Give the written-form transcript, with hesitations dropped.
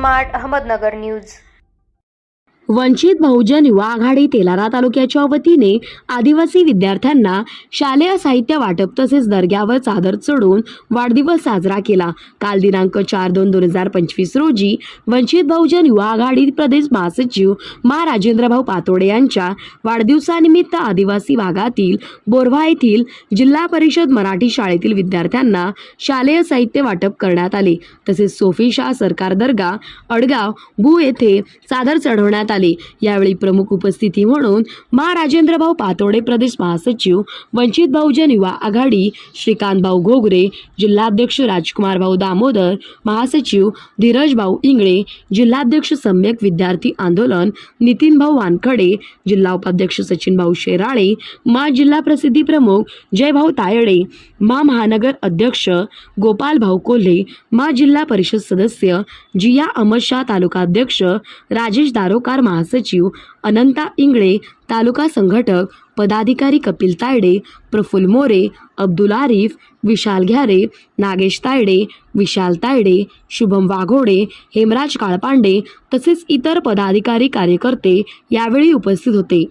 Smart Ahmednagar news. Vanchit Bahujan Yuva Aghadi तेलारा तालुक्याच्या वतीने आदिवासी विद्यार्थ्यांना शालेय साहित्य वाटप तसेच दर्ग्यावर चादर चढवून वाढदिवस साजरा केला। काल दिनांक 4/2/2025 रोजी वंचित बहुजन युवा आघाडी प्रदेश महासचिव मा राजेंद्रभाऊ पातोडे यांच्या वाढदिवसानिमित्त आदिवासी भागातील बोरव्हा येथील जिल्हा परिषद मराठी शाळेतील विद्यार्थ्यांना शालेय साहित्य वाटप करण्यात आले। तसेच सोफी शाह सरकार दर्गा अडगाव भू येथे चादर चढवण्यात आले। यावेळी प्रमुख उपस्थिती म्हणून मा राजेंद्रभाऊ पातोडे प्रदेश महासचिव वंचित बहुजन युवा आघाडी श्रीकांत भाऊ घोगरे, जिल्हाध्यक्ष राजकुमार भाऊ दामोदर, महासचिव धीरज भाऊ इंगळे, जिल्हाध्यक्ष सम्यक विद्यार्थी आंदोलन नितीन भाऊ वानखडे, जिल्हा उपाध्यक्ष सचिन भाऊ शेराळे, मा जिल्हा प्रसिद्धी प्रमुख जय भाऊ तायडे, मा महानगर अध्यक्ष गोपाल भाऊ कोल्हे, मा जिल्हा परिषद सदस्य जिया अहमद शाह, तालुका अध्यक्ष राजेश दारोकार, महासचिव अनंता इंगळे, तालुका संघटक पदाधिकारी कपिल तायडे, प्रफुल्ल मोरे, अब्दुल आरिफ, विशाल घ्यारे, नागेश तायडे, विशाल तायडे, शुभम वाघोडे, हेमराज काळपांडे तसेच इतर पदाधिकारी कार्यकर्ते यावेळी उपस्थित होते।